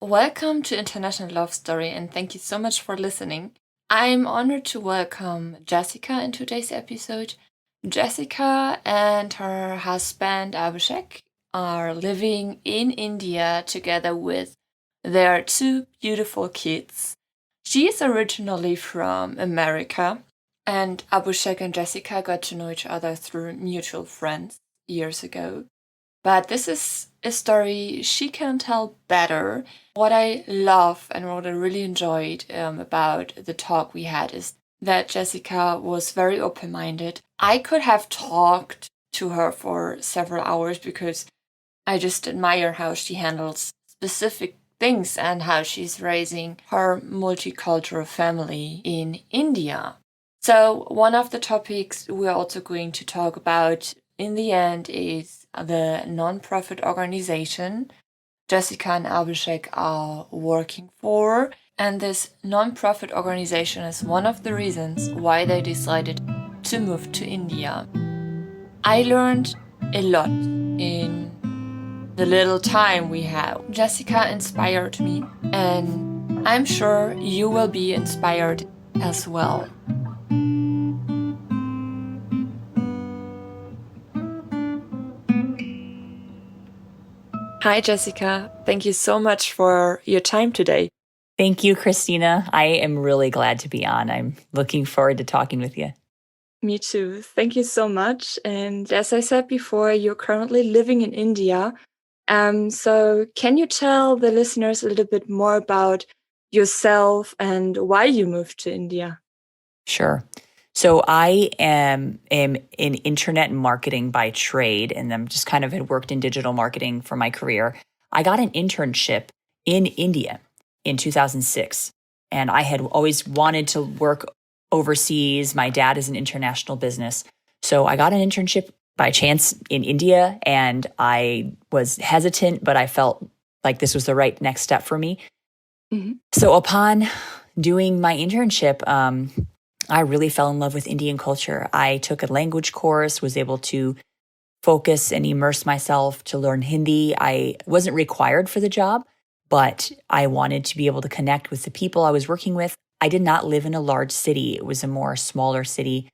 Welcome to International Love Story, and thank you so much for listening. I'm honored to welcome Jessica in today's episode. Jessica and her husband Abhishek are living in India together with their two beautiful kids. She is originally from America, and Abhishek and Jessica got to know each other through mutual friends years ago. But this is a story she can tell better. What I love and what I really enjoyed about the talk we had is that Jessica was very open-minded. I could have talked to her for several hours because I just admire how she handles specific things and how she's raising her multicultural family in India. So one of the topics we're also going to talk about in the end is the non-profit organization Jessica and Abhishek are working for. And this non-profit organization is one of the reasons why they decided to move to India. I learned a lot in the little time we had. Jessica inspired me, and I'm sure you will be inspired as well. Hi, Jessica. Thank you so much for your time today. Thank you, Christina. I am really glad to be on. I'm looking forward to talking with you. Me too. Thank you so much. And as I said before, you're currently living in India. So can you tell the listeners a little bit more about yourself and why you moved to India? Sure. So I am in internet marketing by trade, and I'm just kind of had worked in digital marketing for my career. I got an internship in India in 2006, and I had always wanted to work overseas. My dad is an international business. So I got an internship by chance in India, and I was hesitant, but I felt like this was the right next step for me. Mm-hmm. So upon doing my internship, I really fell in love with Indian culture. I took a language course, was able to focus and immerse myself to learn Hindi. I wasn't required for the job, but I wanted to be able to connect with the people I was working with. I did not live in a large city. It was a more smaller city.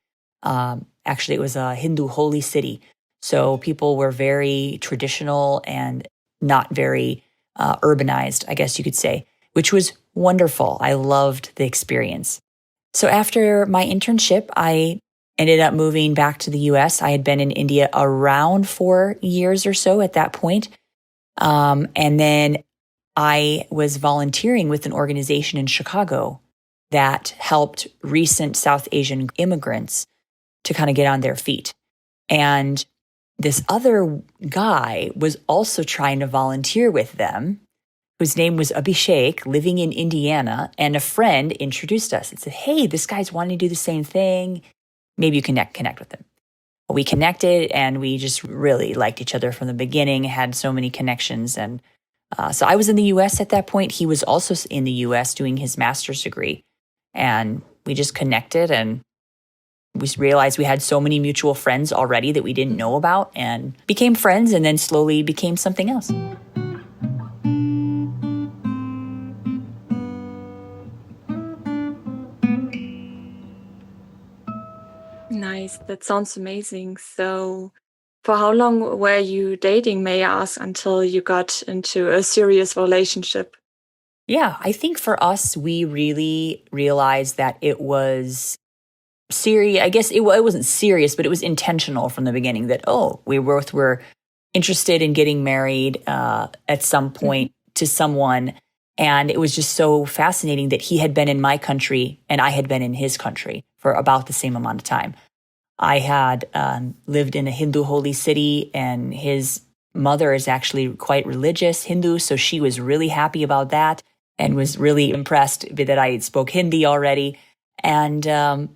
Actually, it was a Hindu holy city. So people were very traditional and not very urbanized, I guess you could say, which was wonderful. I loved the experience. So after my internship, I ended up moving back to the US. I had been in India around 4 years or so at that point. And then I was volunteering with an organization in Chicago that helped recent South Asian immigrants to kind of get on their feet. And this other guy was also trying to volunteer with them, whose name was Abhishek, living in Indiana, and a friend introduced us and said, hey, this guy's wanting to do the same thing. Maybe you connect with him. We connected, and we just really liked each other from the beginning, had so many connections. And so I was in the U.S. at that point. He was also in the U.S. doing his master's degree. And we just connected, and we realized we had so many mutual friends already that we didn't know about, and became friends, and then slowly became something else. Nice. That sounds amazing. So for how long were you dating, may I ask, until you got into a serious relationship? Yeah, I think for us, we really realized that it was serious. I guess it wasn't serious, but it was intentional from the beginning that, we both were interested in getting married at some point to someone. And it was just so fascinating that he had been in my country and I had been in his country for about the same amount of time. I had lived in a Hindu holy city, and his mother is actually quite religious Hindu. So she was really happy about that and was really impressed that I spoke Hindi already. And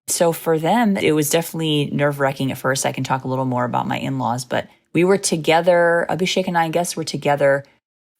so for them, it was definitely nerve-wracking at first. I can talk a little more about my in-laws, but we were together, Abhishek and I guess were together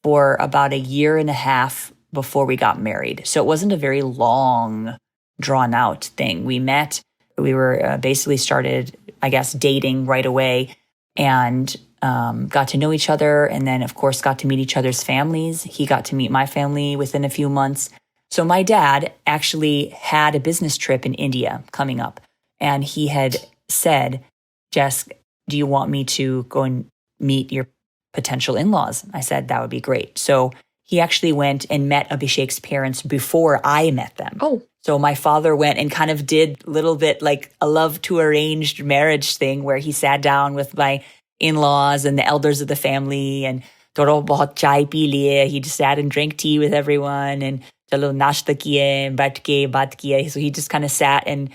for about a year and a half before we got married. So it wasn't a very long, drawn-out thing. We met, we were basically started, I guess, dating right away. And got to know each other, and then, of course, got to meet each other's families. He got to meet my family within a few months. So my dad actually had a business trip in India coming up, and he had said, Jess, do you want me to go and meet your potential in-laws? I said, that would be great. So he actually went and met Abhishek's parents before I met them. Oh. So my father went and kind of did a little bit like a love to arranged marriage thing where he sat down with my in-laws and the elders of the family and thoro bahut chai pee liye. He just sat and drank tea with everyone and chalo nashta kiye, baat ke baat kiye. So he just kind of sat and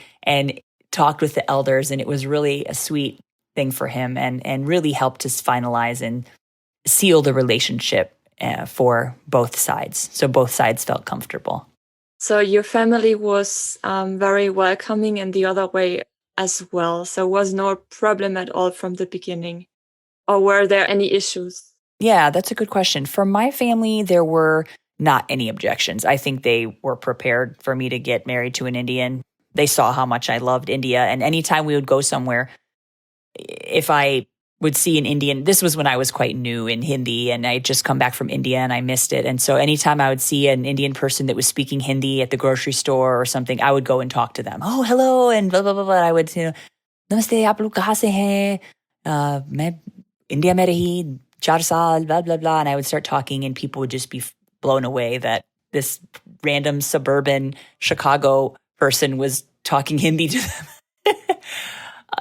talked with the elders, and it was really a sweet thing for him and really helped us finalize and seal the relationship for both sides. So both sides felt comfortable. So your family was very welcoming in the other way as well. So was no problem at all from the beginning? Or were there any issues? Yeah, that's a good question. For my family, there were not any objections. I think they were prepared for me to get married to an Indian. They saw how much I loved India. And anytime we would go somewhere, if I would see an Indian, this was when I was quite new in Hindi and I had just come back from India and I missed it. And so anytime I would see an Indian person that was speaking Hindi at the grocery store or something, I would go and talk to them. Oh, hello, and blah, blah, blah, blah. I would, Namaste, aap log kahan se hain? Main India mein rahi, 4 saal, blah, blah, blah. And I would start talking and people would just be blown away that this random suburban Chicago person was talking Hindi to them.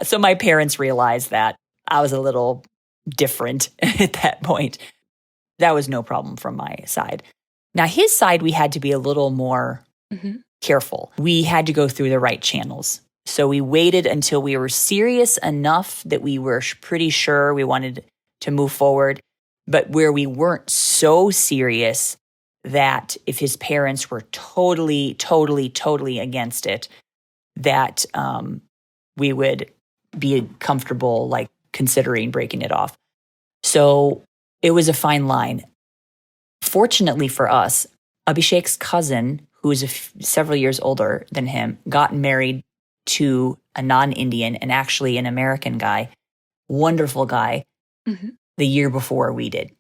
So my parents realized that I was a little different at that point. That was no problem from my side. Now, his side, we had to be a little more careful. We had to go through the right channels. So we waited until we were serious enough that we were pretty sure we wanted to move forward, but where we weren't so serious that if his parents were totally against it, that we would be comfortable like considering breaking it off. So it was a fine line. Fortunately for us, Abhishek's cousin, who is several years older than him, got married to a non-Indian and actually an American guy, wonderful guy, the year before we did.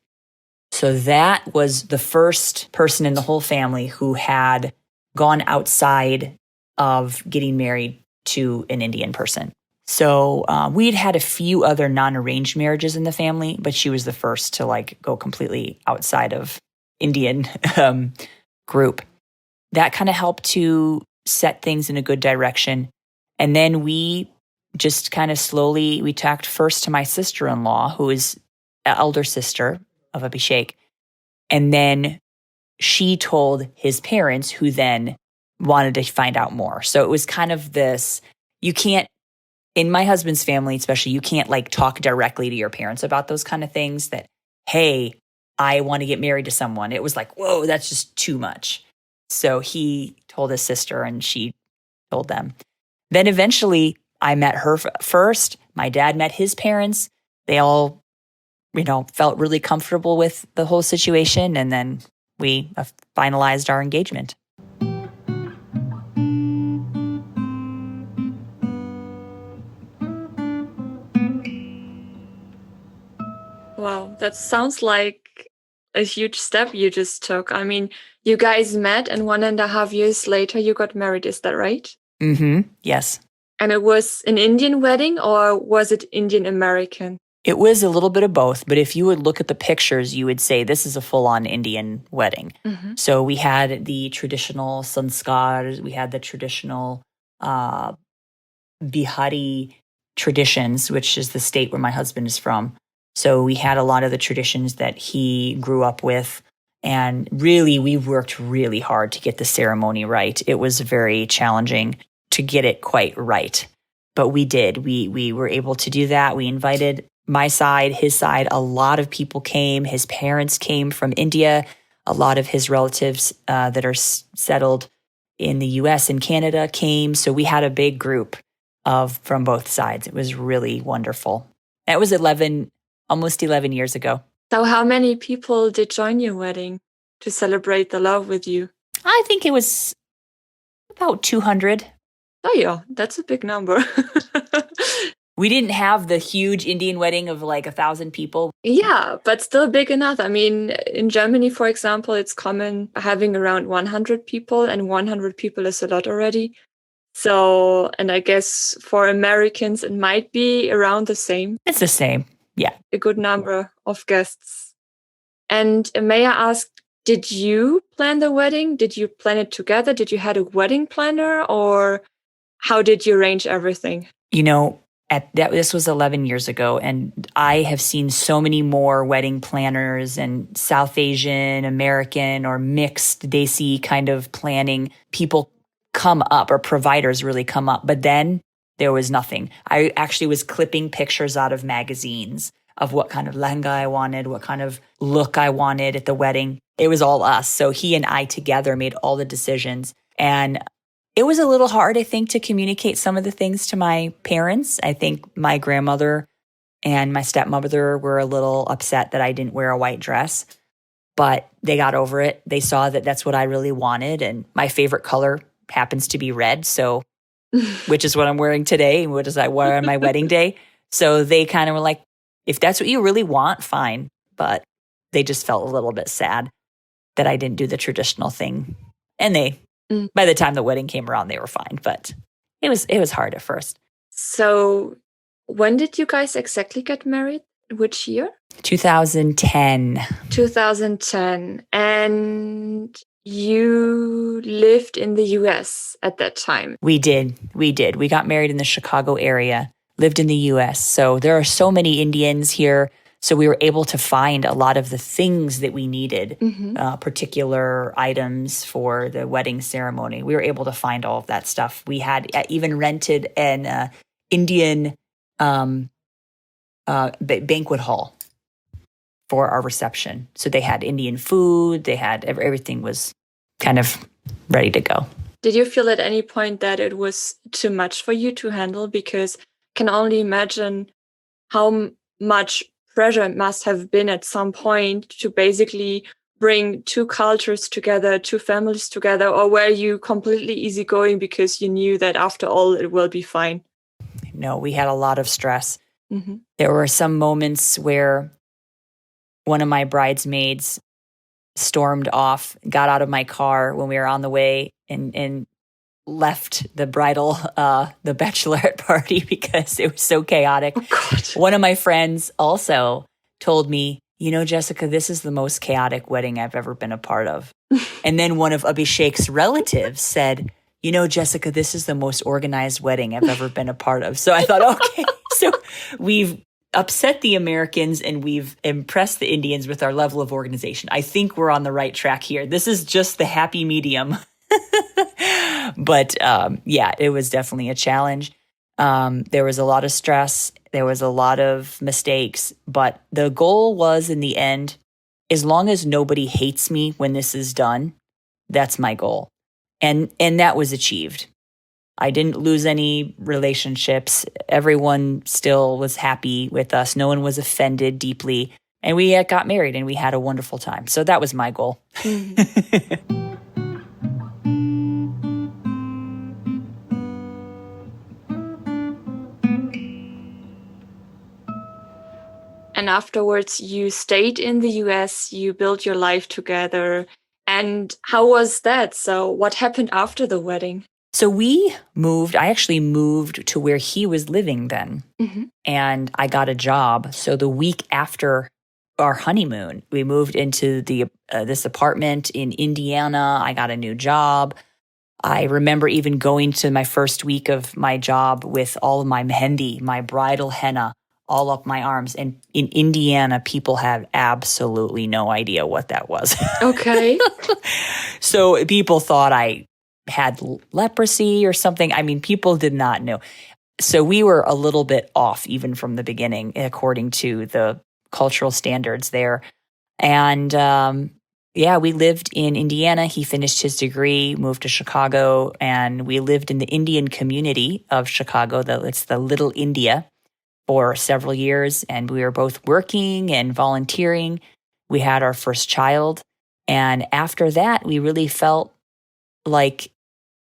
So that was the first person in the whole family who had gone outside of getting married to an Indian person. So we'd had a few other non-arranged marriages in the family, but she was the first to like go completely outside of Indian group. That kind of helped to set things in a good direction. And then we just kind of slowly, we talked first to my sister-in-law, who is an elder sister of Abhishek. And then she told his parents, who then wanted to find out more. So it was kind of this, you can't, in my husband's family especially, you can't like talk directly to your parents about those kind of things that, hey, I want to get married to someone. It was like, whoa, that's just too much. So he told his sister and she told them. Then eventually I met her first. My dad met his parents. They all, felt really comfortable with the whole situation. And then we finalized our engagement. Wow, that sounds like a huge step you just took. I mean, you guys met and 1.5 years later you got married, is that right? Yes. And it was an Indian wedding or was it Indian American? It was a little bit of both, but if you would look at the pictures, you would say this is a full-on Indian wedding. So we had the traditional sanskars, we had the traditional Bihari traditions, which is the state where my husband is from. So we had a lot of the traditions that he grew up with. And really, we worked really hard to get the ceremony right. It was very challenging to get it quite right. But we did. We were able to do that. We invited my side, his side. A lot of people came. His parents came from India. A lot of his relatives that are settled in the US and Canada came. So we had a big group from both sides. It was really wonderful. That was almost 11 years ago. So how many people did join your wedding to celebrate the love with you? I think it was about 200. Oh yeah, that's a big number. We didn't have the huge Indian wedding of like 1,000 people. Yeah, but still big enough. I mean, in Germany, for example, it's common having around 100 people, and 100 people is a lot already. So, and I guess for Americans, it might be around the same. It's the same. Yeah. A good number of guests. And may I ask, did you plan the wedding? Did you plan it together? Did you had a wedding planner, or how did you arrange everything? This was 11 years ago, and I have seen so many more wedding planners and South Asian, American, or mixed Desi kind of planning people come up, or providers really come up. But then there was nothing. I actually was clipping pictures out of magazines of what kind of lehenga I wanted, what kind of look I wanted at the wedding. It was all us. So he and I together made all the decisions. And it was a little hard, I think, to communicate some of the things to my parents. I think my grandmother and my stepmother were a little upset that I didn't wear a white dress, but they got over it. They saw that that's what I really wanted. And my favorite color happens to be red. So, which is what I'm wearing today. What does I wear on my wedding day? So they kind of were like, if that's what you really want, fine. But they just felt a little bit sad that I didn't do the traditional thing. And by the time the wedding came around, they were fine. But it was hard at first. So when did you guys exactly get married? Which year? 2010. 2010. And you lived in the US at that time. We did. We got married in the Chicago area, lived in the US. So there are so many Indians here. So we were able to find a lot of the things that we needed, particular items for the wedding ceremony. We were able to find all of that stuff. We had even rented an Indian banquet hall for our reception. So they had Indian food. They had everything was kind of ready to go. Did you feel at any point that it was too much for you to handle? Because I can only imagine how much pressure it must have been at some point to basically bring two cultures together, two families together, or were you completely easygoing because you knew that after all it will be fine? No, we had a lot of stress. There were some moments where one of my bridesmaids stormed off, got out of my car when we were on the way, and left the the bachelorette party because it was so chaotic. Oh, God. One of my friends also told me, Jessica, this is the most chaotic wedding I've ever been a part of. And then one of Abhishek's relatives said, Jessica, this is the most organized wedding I've ever been a part of. So I thought, okay, so we've upset the Americans and we've impressed the Indians with our level of organization. I think we're on the right track here. This is just the happy medium. But it was definitely a challenge. There was a lot of stress. There was a lot of mistakes. But the goal was, in the end, as long as nobody hates me when this is done, that's my goal. And that was achieved. I didn't lose any relationships. Everyone still was happy with us. No one was offended deeply. And we got married and we had a wonderful time. So that was my goal. And afterwards, you stayed in the US, you built your life together. And how was that? So what happened after the wedding? So I actually moved to where he was living then. And I got a job. So the week after our honeymoon, we moved into this apartment in Indiana. I got a new job. I remember even going to my first week of my job with all of my mehendi, my bridal henna, all up my arms. And in Indiana, people had absolutely no idea what that was. Okay. So people thought I had leprosy or something. I mean, people did not know. So we were a little bit off even from the beginning, according to the cultural standards there. And we lived in Indiana. He finished his degree, moved to Chicago, and we lived in the Indian community of Chicago. It's the Little India, for several years. And we were both working and volunteering. We had our first child. And after that, we really felt like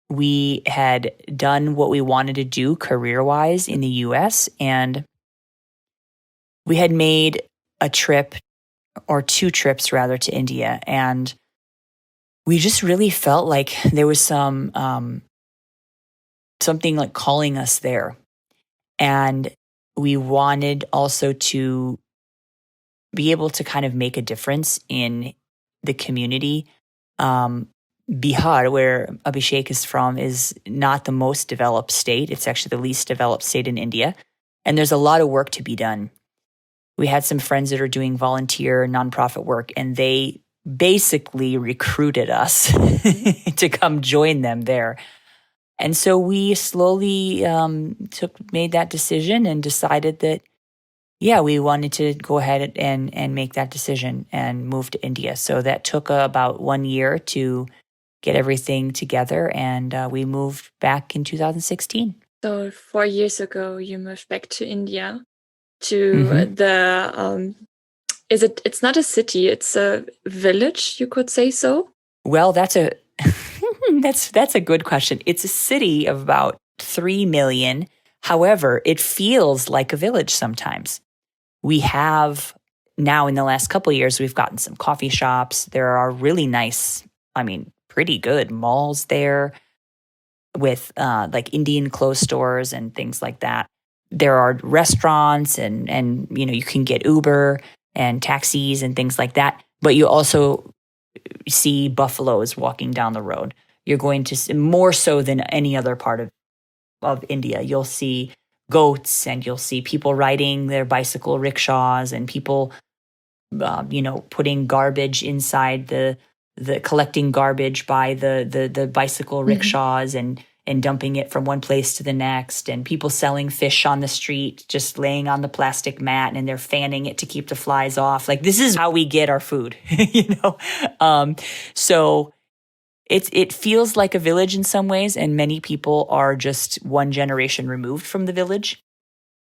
we had done what we wanted to do career-wise in the US, and we had made a trip, or 2 trips rather, to India, and we just really felt like there was something like calling us there. And we wanted also to be able to kind of make a difference in the community. Bihar, where Abhishek is from, is not the most developed state. It's actually the least developed state in India. And there's a lot of work to be done. We had some friends that are doing volunteer nonprofit work, and they basically recruited us to come join them there. And so we slowly made that decision and decided that, yeah, we wanted to go ahead and make that decision and move to India. So that took about 1 year to get everything together, and we moved back in 2016. So 4 years ago, you moved back to India, to the it's not a city, it's a village, you could say so? Well, that's a that's a good question. It's a city of about 3 million. However, it feels like a village sometimes. We have now, in the last couple of years, we've gotten some coffee shops. There are really nice, pretty good malls there with like Indian clothes stores and things like that. There are restaurants and you can get Uber and taxis and things like that. But you also see buffaloes walking down the road. You're going to see, more so than any other part of India, you'll see goats, and you'll see people riding their bicycle rickshaws, and people, putting garbage inside the collecting garbage by the bicycle rickshaws and dumping it from one place to the next, and people selling fish on the street, just laying on the plastic mat, and they're fanning it to keep the flies off. Like, this is how we get our food, So it feels like a village in some ways, and many people are just one generation removed from the village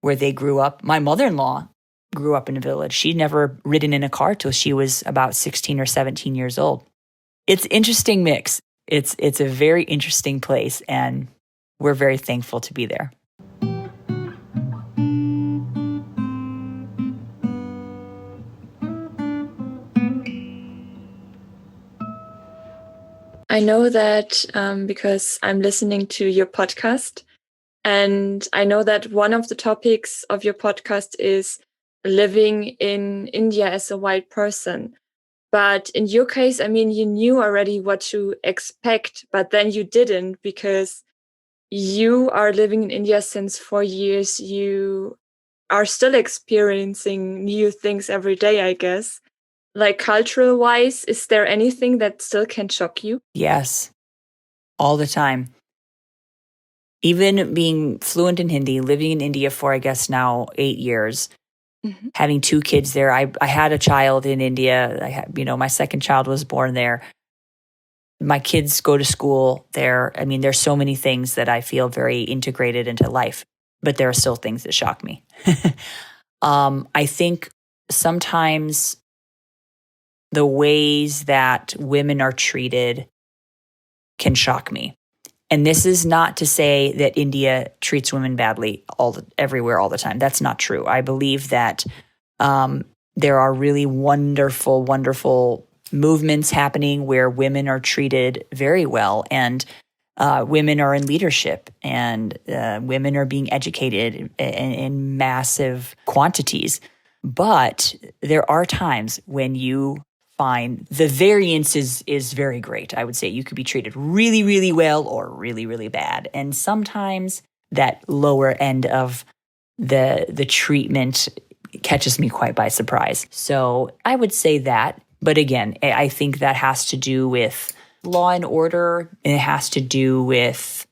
where they grew up. My mother-in-law grew up in a village. She'd never ridden in a car till she was about 16 or 17 years old. It's an interesting mix. It's a very interesting place, and we're very thankful to be there. I know that because I'm listening to your podcast, and I know that one of the topics of your podcast is living in India as a white person. But in your case, you knew already what to expect, but then you didn't, because you are living in India since 4 years. You are still experiencing new things every day, I guess. Like, cultural wise, is there anything that still can shock you? Yes, all the time. Even being fluent in Hindi, living in India for, I guess, now 8 years, having 2 kids there. I had a child in India. My second child was born there. My kids go to school there. There's so many things that I feel very integrated into life, but there are still things that shock me. I think sometimes the ways that women are treated can shock me. And this is not to say that India treats women badly everywhere all the time. That's not true. I believe that there are really wonderful, wonderful movements happening where women are treated very well, and women are in leadership, and women are being educated in massive quantities. But there are times when you find the variance is very great. I would say you could be treated really, really well or really, really bad. And sometimes that lower end of the treatment catches me quite by surprise. So I would say that. But again, I think that has to do with law and order. It has to do with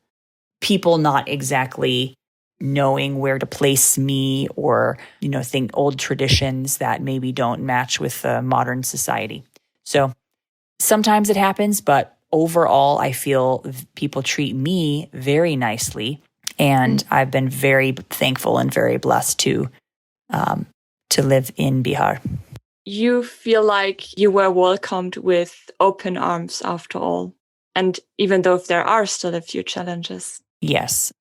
people not exactly knowing where to place me, or, think old traditions that maybe don't match with modern society. So sometimes it happens, but overall, I feel people treat me very nicely, and I've been very thankful and very blessed to live in Bihar. You feel like you were welcomed with open arms after all. And even though if there are still a few challenges. Yes.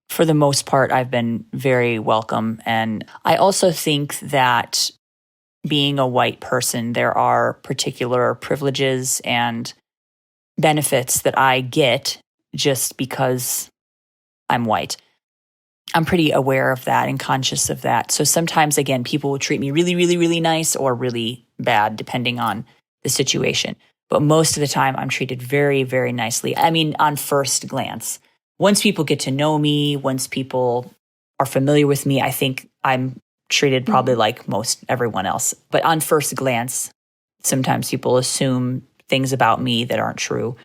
For the most part, I've been very welcome. And I also think that being a white person, there are particular privileges and benefits that I get just because I'm white. I'm pretty aware of that and conscious of that. So sometimes, again, people will treat me really, really, really nice or really bad, depending on the situation. But most of the time, I'm treated very, very nicely. I mean, on first glance. Once people get to know me, once people are familiar with me, I think I'm treated probably like most everyone else. But on first glance, sometimes people assume things about me that aren't true,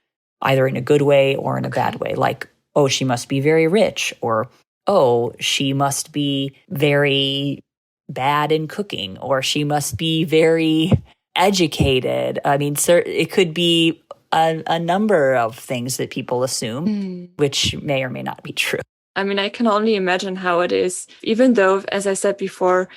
either in a good way or in a bad way. Like, oh, she must be very rich, or oh, she must be very bad in cooking, or she must be very educated. I mean, it could be a number of things that people assume, which may or may not be true. I mean, I can only imagine how it is, even though, as I said before,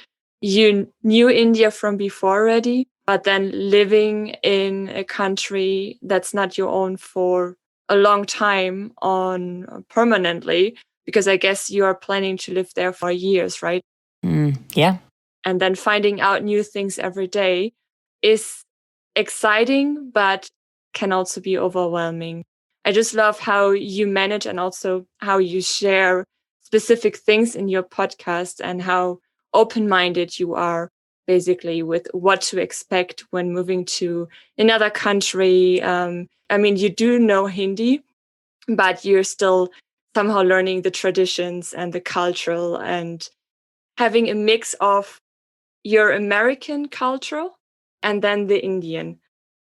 you knew India from before already, but then living in a country that's not your own for a long time on permanently, because I guess you are planning to live there for years, right? Yeah. And then finding out new things every day is exciting, but can also be overwhelming. I just love how you manage and also how you share specific things in your podcast and how open-minded you are basically with what to expect when moving to another country. I mean, you do know Hindi, but you're still somehow learning the traditions and the cultural and having a mix of your American cultural and then the Indian.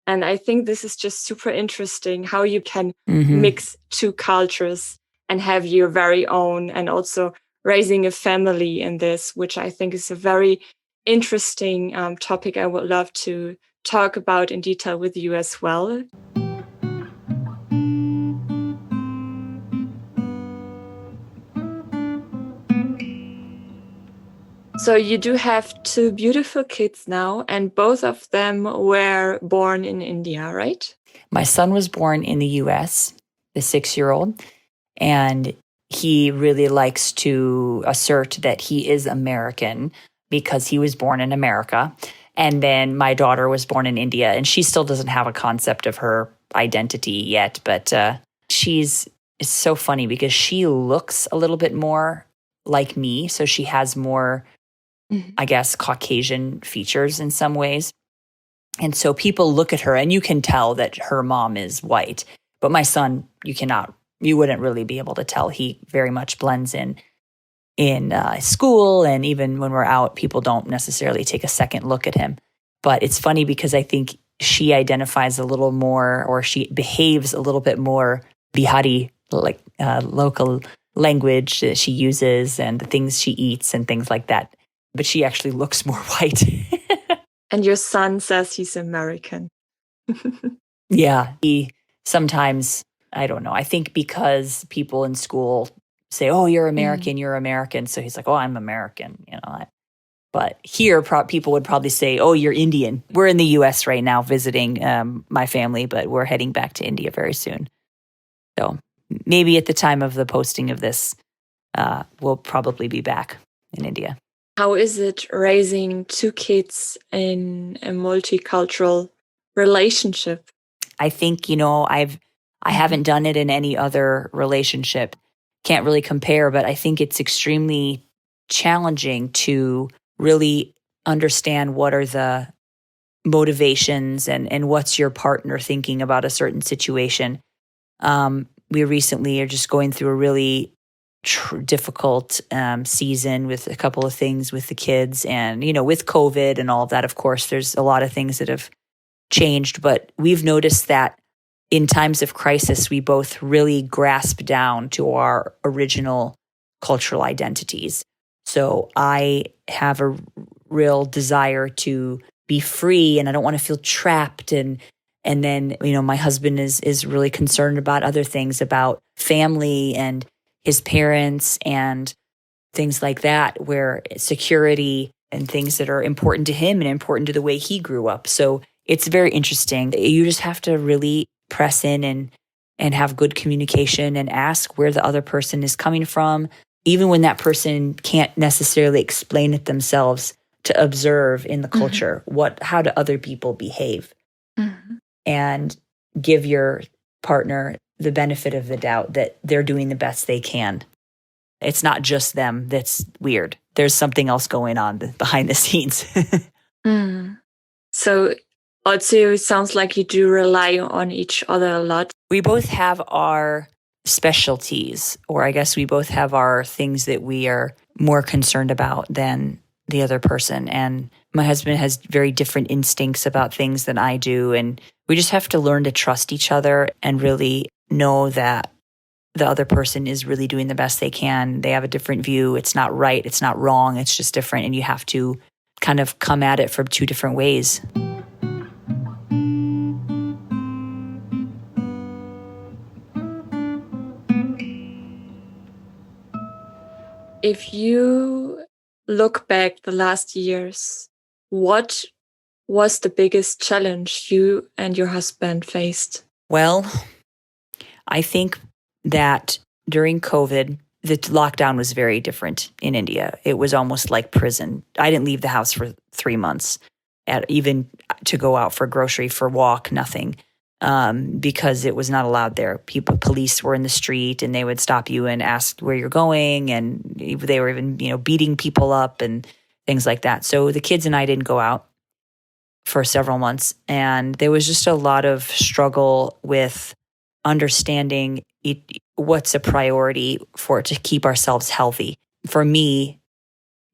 And I think this is just super interesting how you can mix two cultures and have your very own, and also raising a family in this, which I think is a very interesting topic I would love to talk about in detail with you as well. So you do have two beautiful kids now, and both of them were born in India, right? My son was born in the US, the 6-year-old, and he really likes to assert that he is American because he was born in America. And then my daughter was born in India, and she still doesn't have a concept of her identity yet. But it's so funny because she looks a little bit more like me. So she has more, I guess, Caucasian features in some ways. And so people look at her and you can tell that her mom is white. But my son, you wouldn't really be able to tell. He very much blends in school, and even when we're out, people don't necessarily take a second look at him. But it's funny because I think she identifies a little more, or she behaves a little bit more Bihari, like local language that she uses and the things she eats and things like that. But she actually looks more white. And your son says he's American. Yeah, he sometimes, I don't know. I think because people in school say, "Oh, you're American, you're American," so he's like, "Oh, I'm American," But here, people would probably say, "Oh, you're Indian." We're in the U.S. right now visiting my family, but we're heading back to India very soon. So maybe at the time of the posting of this, we'll probably be back in India. How is it raising two kids in a multicultural relationship? I think, I haven't done it in any other relationship. Can't really compare, but I think it's extremely challenging to really understand what are the motivations and what's your partner thinking about a certain situation. We recently are just going through a really difficult season with a couple of things with the kids, and with COVID and all of that. Of course, there's a lot of things that have changed, but we've noticed that in times of crisis, we both really grasp down to our original cultural identities. So I have a real desire to be free, and I don't want to feel trapped. And then, my husband is really concerned about other things, about family and his parents and things like that, where security and things that are important to him and important to the way he grew up. So it's very interesting. You just have to really press in and have good communication and ask where the other person is coming from, even when that person can't necessarily explain it themselves, to observe in the culture how do other people behave, and give your partner the benefit of the doubt that they're doing the best they can. It's not just them that's weird. There's something else going on behind the scenes. So also it sounds like you do rely on each other a lot. We both have our specialties, or I guess we both have our things that we are more concerned about than the other person. And my husband has very different instincts about things than I do. And we just have to learn to trust each other and really know that the other person is really doing the best they can. They have a different view. It's not right. It's not wrong. It's just different. And you have to kind of come at it from two different ways. If you look back the last years, what was the biggest challenge you and your husband faced? Well, I think that during COVID, the lockdown was very different in India. It was almost like prison. I didn't leave the house for 3 months, even to go out for grocery, for walk, nothing, because it was not allowed there. Police were in the street, and they would stop you and ask where you're going, and they were even, beating people up and things like that. So the kids and I didn't go out for several months, and there was just a lot of struggle with understanding what's a priority to keep ourselves healthy. For me,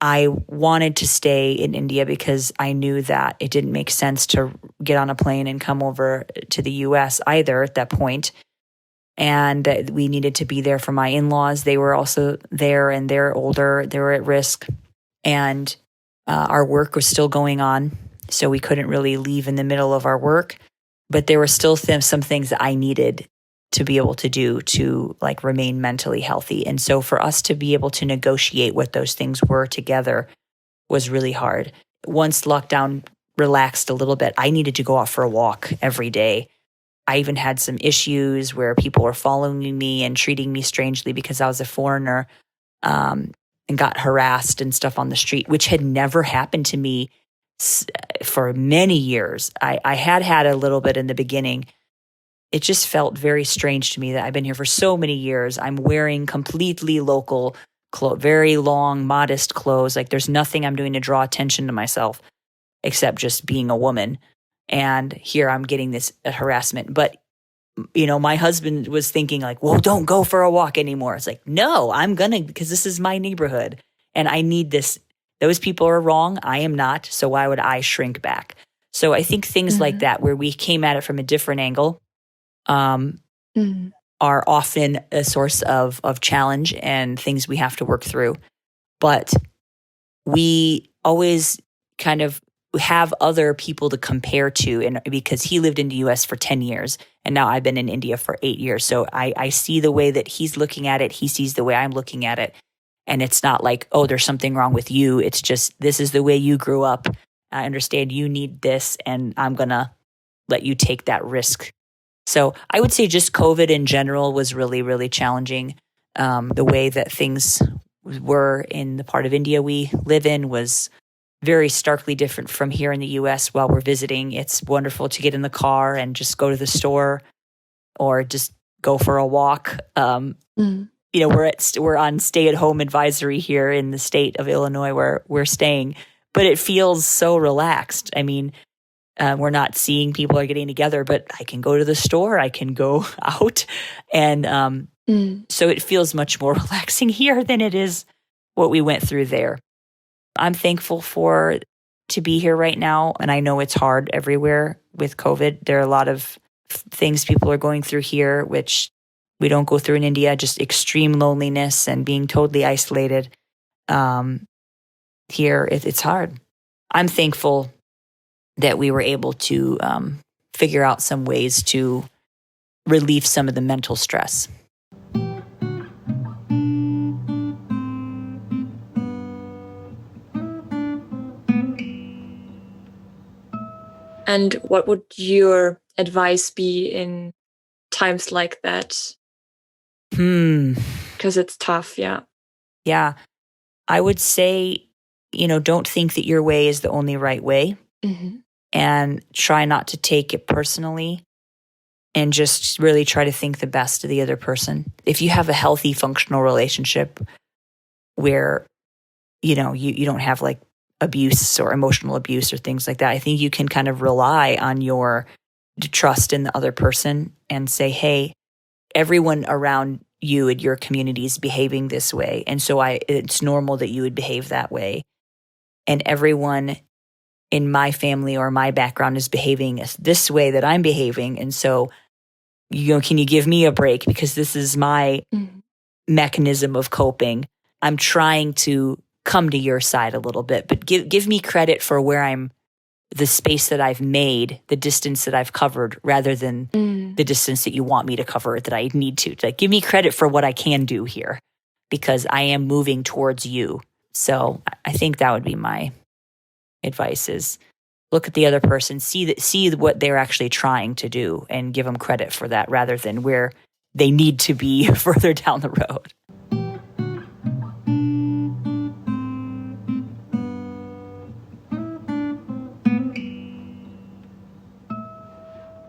I wanted to stay in India because I knew that it didn't make sense to get on a plane and come over to the US either at that point. And that we needed to be there for my in-laws. They were also there, and they're older. They were at risk. And our work was still going on, so we couldn't really leave in the middle of our work. But there were still some things that I needed to be able to do to remain mentally healthy. And so for us to be able to negotiate what those things were together was really hard. Once lockdown relaxed a little bit, I needed to go out for a walk every day. I even had some issues where people were following me and treating me strangely because I was a foreigner, and got harassed and stuff on the street, which had never happened to me for many years. I had a little bit in the beginning. It just felt very strange to me that I've been here for so many years. I'm wearing completely local clothes, very long, modest clothes. There's nothing I'm doing to draw attention to myself except just being a woman. And here I'm getting this harassment. But, my husband was thinking well, don't go for a walk anymore. It's no, I'm going to, because this is my neighborhood and I need this. Those people are wrong. I am not. So why would I shrink back? So I think things like that, where we came at it from a different angle, are often a source of challenge and things we have to work through. But we always kind of have other people to compare to, and because he lived in the US for 10 years and now I've been in India for 8 years. So I see the way that he's looking at it. He sees the way I'm looking at it. And it's not oh, there's something wrong with you. It's just, this is the way you grew up. I understand you need this, and I'm going to let you take that risk. So I would say just COVID in general was really, really challenging. The way that things were in the part of India we live in was very starkly different from here in the US while we're visiting. It's wonderful to get in the car and just go to the store or just go for a walk. We're on stay-at-home advisory here in the state of Illinois where we're staying, but it feels so relaxed. I mean, we're not seeing people are getting together, but I can go to the store, I can go out, and so it feels much more relaxing here than it is what we went through there. I'm thankful to be here right now, and I know it's hard everywhere with COVID. There are a lot of things people are going through here, which we don't go through in India, just extreme loneliness and being totally isolated. Here, it's hard. I'm thankful that we were able to figure out some ways to relieve some of the mental stress. And what would your advice be in times like that? Hmm. Because it's tough, yeah. Yeah. I would say, don't think that your way is the only right way, and try not to take it personally, and just really try to think the best of the other person. If you have a healthy, functional relationship where, you don't have like abuse or emotional abuse or things like that, I think you can kind of rely on your trust in the other person and say, hey, everyone around you and your community is behaving this way. And so it's normal that you would behave that way. And everyone in my family or my background is behaving this way that I'm behaving. And so, can you give me a break? Because this is my mechanism of coping. I'm trying to come to your side a little bit, but give me credit for the space that I've made, the distance that I've covered, rather than the distance that you want me to cover that I need to. Like, give me credit for what I can do here, because I am moving towards you. So I think that would be my advice: is look at the other person, see what they're actually trying to do, and give them credit for that, rather than where they need to be further down the road.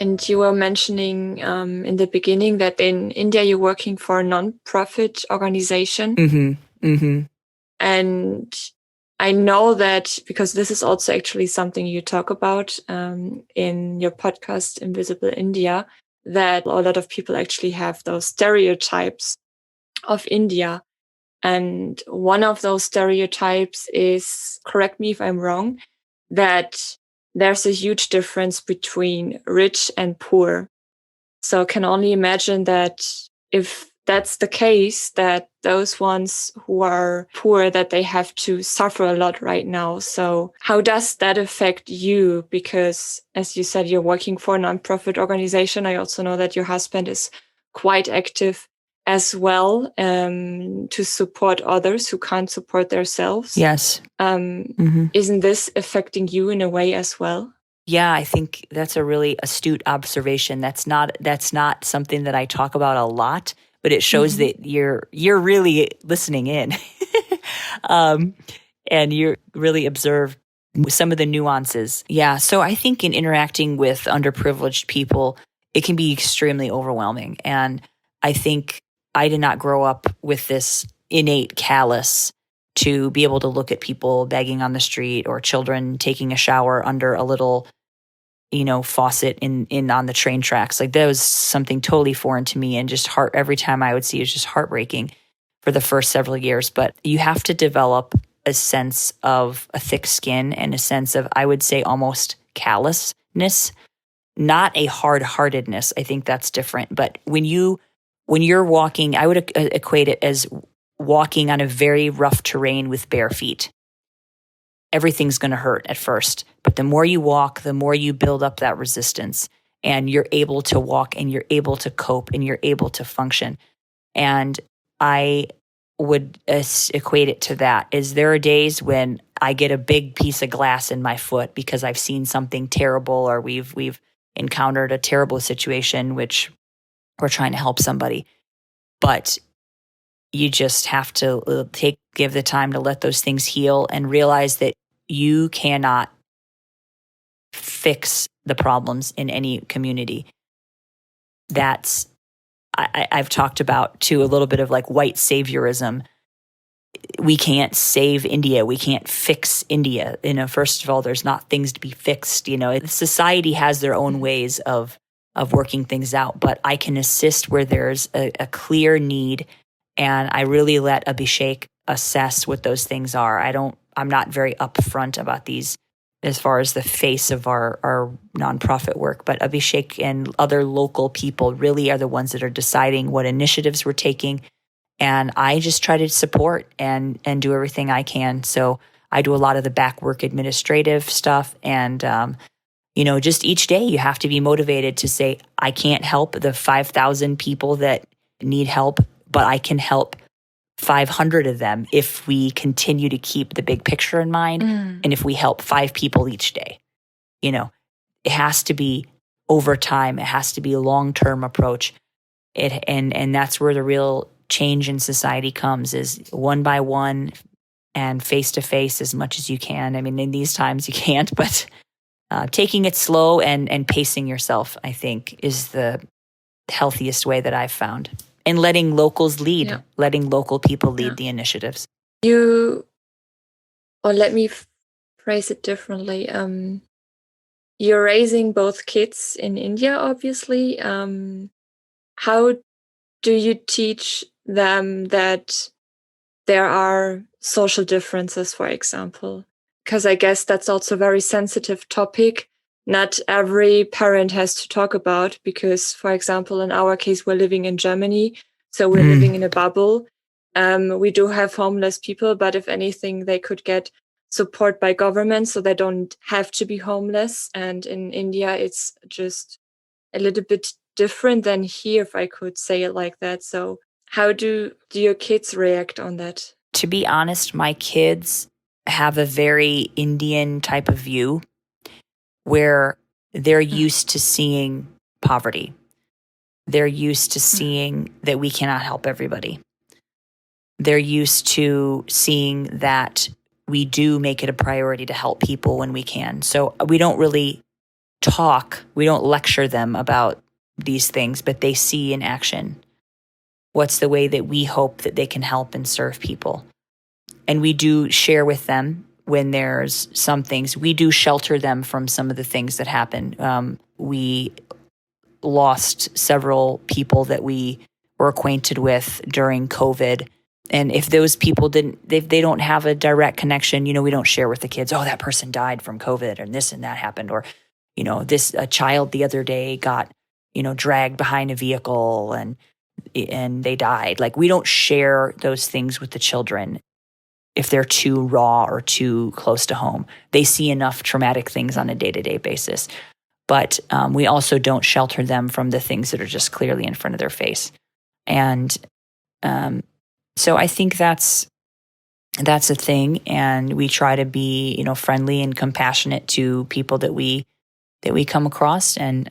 And you were mentioning in the beginning that in India you're working for a non-profit organization. And I know that because this is also actually something you talk about in your podcast, Invisible India, that a lot of people actually have those stereotypes of India. And one of those stereotypes is, correct me if I'm wrong, that there's a huge difference between rich and poor. So I can only imagine that if that's the case, that those ones who are poor, that they have to suffer a lot right now. So how does that affect you? Because as you said, you're working for a nonprofit organization. I also know that your husband is quite active as well to support others who can't support themselves. Yes. Isn't this affecting you in a way as well? Yeah, I think that's a really astute observation. That's not something that I talk about a lot, but it shows that you're really listening in, and you really observe some of the nuances. Yeah, so I think in interacting with underprivileged people, it can be extremely overwhelming. And I think I did not grow up with this innate callous to be able to look at people begging on the street, or children taking a shower under a little faucet in on the train tracks. Like, that was something totally foreign to me, and just every time I would see it was just heartbreaking for the first several years. But you have to develop a sense of a thick skin and a sense of, I would say, almost callousness, not a hard-heartedness. I think that's different. But when you're walking, I would equate it as walking on a very rough terrain with bare feet. Everything's going to hurt at first, but the more you walk, the more you build up that resistance, and you're able to walk, and you're able to cope, and you're able to function. And I would equate it to that. Is there are days when I get a big piece of glass in my foot because I've seen something terrible, or we've encountered a terrible situation, which we're trying to help somebody. But you just have to give the time to let those things heal, and realize that you cannot fix the problems in any community. I've talked about too a little bit of like white saviorism. We can't save India. We can't fix India. First of all, there's not things to be fixed. Society has their own ways of working things out, but I can assist where there's a clear need. And I really let Abhishek assess what those things are. I'm not very upfront about these as far as the face of our nonprofit work, but Abhishek and other local people really are the ones that are deciding what initiatives we're taking. And I just try to support and do everything I can. So I do a lot of the back work administrative stuff. And, just each day you have to be motivated to say, I can't help the 5,000 people that need help, but I can help 500 of them if we continue to keep the big picture in mind, and if we help 5 people each day. It has to be over time. It has to be a long-term approach. And that's where the real change in society comes, is one by one and face to face as much as you can. I mean, in these times you can't, but taking it slow and pacing yourself, I think, is the healthiest way that I've found. And letting locals lead, letting local people lead the initiatives. Let me phrase it differently. You're raising both kids in India, obviously. How do you teach them that there are social differences, for example? Because I guess that's also a very sensitive topic. Not every parent has to talk about, because, for example, in our case, we're living in Germany, so we're living in a bubble. We do have homeless people, but if anything, they could get support by government, so they don't have to be homeless. And in India, it's just a little bit different than here, if I could say it like that. So how do your kids react on that? To be honest, my kids have a very Indian type of view where they're used to seeing poverty. They're used to seeing that we cannot help everybody. They're used to seeing that we do make it a priority to help people when we can. So we don't really we don't lecture them about these things, but they see in action what's the way that we hope that they can help and serve people. And we do share with them when there's some things. We do shelter them from some of the things that happen. We lost several people that we were acquainted with during COVID. And if those people they don't have a direct connection, we don't share with the kids, oh, that person died from COVID and this and that happened. Or, a child the other day got, dragged behind a vehicle and they died. Like, we don't share those things with the children if they're too raw or too close to home. They see enough traumatic things on a day-to-day basis. But we also don't shelter them from the things that are just clearly in front of their face. And so I think that's a thing. And we try to be, friendly and compassionate to people that we come across. And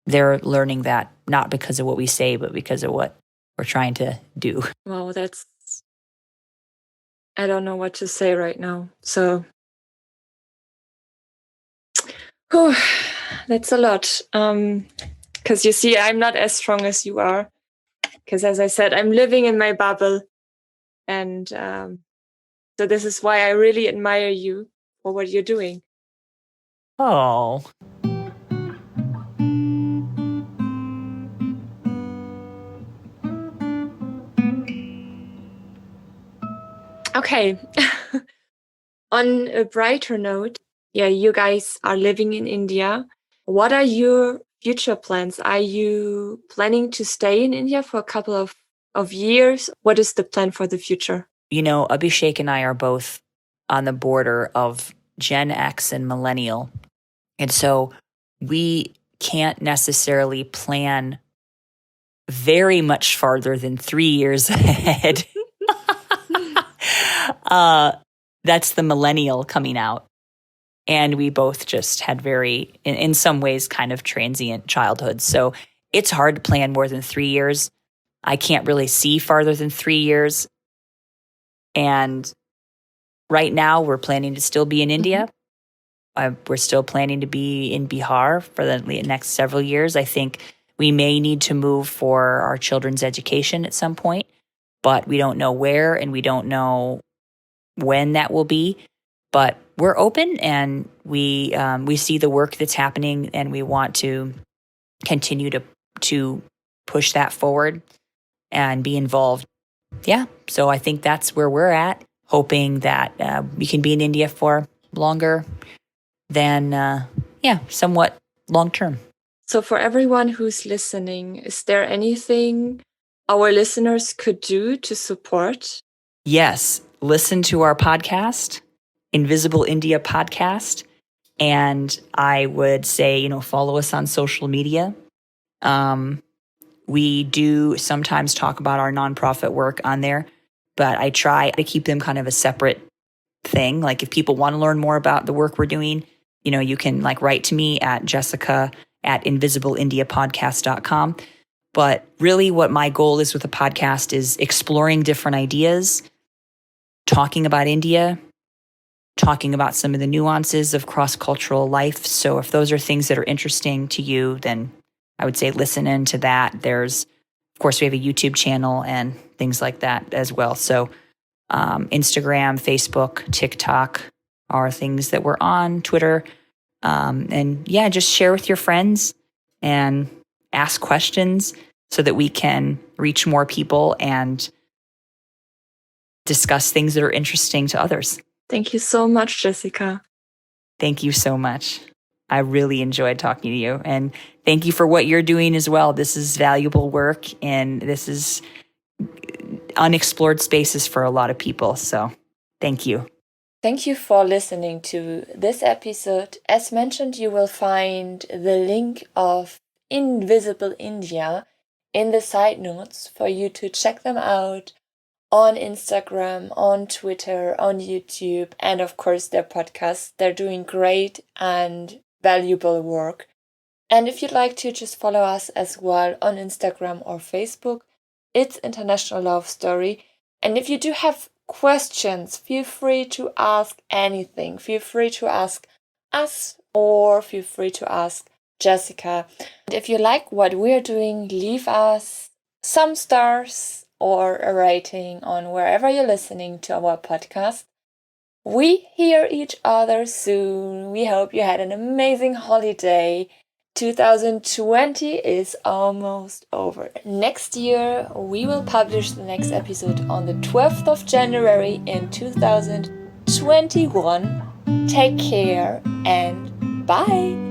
they're learning that, not because of what we say, but because of what we're trying to do. Wow, I don't know what to say right now. So, that's a lot. Because you see, I'm not as strong as you are. Because as I said, I'm living in my bubble. And so this is why I really admire you for what you're doing. Oh. Okay. On a brighter note, you guys are living in India. What are your future plans? Are you planning to stay in India for a couple of years? What is the plan for the future? Abhishek and I are both on the border of Gen X and Millennial. And so we can't necessarily plan very much farther than 3 years ahead. That's the millennial coming out. And we both just had very, in some ways, kind of transient childhoods. So it's hard to plan more than 3 years. I can't really see farther than 3 years. And right now, we're planning to still be in India. We're still planning to be in Bihar for the next several years. I think we may need to move for our children's education at some point, but we don't know where and we don't know when that will be. But we're open, and we see the work that's happening, and we want to continue to push that forward and be involved. Yeah, so I think that's where we're at, hoping that we can be in India for longer than, somewhat long term. So for everyone who's listening, is there anything our listeners could do to support? Yes, listen to our podcast, Invisible India Podcast. And I would say, follow us on social media. We do sometimes talk about our nonprofit work on there, but I try to keep them kind of a separate thing. Like, if people want to learn more about the work we're doing, you can like write to me at jessica@invisibleindiapodcast.com. But really what my goal is with the podcast is exploring different ideas, talking about India, talking about some of the nuances of cross-cultural life. So if those are things that are interesting to you, then I would say listen into that. Of course, we have a YouTube channel and things like that as well. So Instagram, Facebook, TikTok are things that we're on, Twitter. And yeah, just share with your friends and ask questions so that we can reach more people and discuss things that are interesting to others. Thank you so much, Jessica. Thank you so much. I really enjoyed talking to you. And thank you for what you're doing as well. This is valuable work, and this is unexplored spaces for a lot of people. So thank you. Thank you for listening to this episode. As mentioned, you will find the link of Invisible India in the side notes for you to check them out on Instagram, on Twitter, on YouTube, and of course their podcasts. They're doing great and valuable work. And if you'd like to, just follow us as well on Instagram or Facebook. It's International Love Story. And if you do have questions, feel free to ask anything. Feel free to ask us or feel free to ask Jessica. And if you like what we're doing, leave us some stars or a rating on wherever you're listening to our podcast. We hear each other soon. We hope you had an amazing holiday. 2020 is almost over. Next year, we will publish the next episode on the 12th of January in 2021. Take care and bye!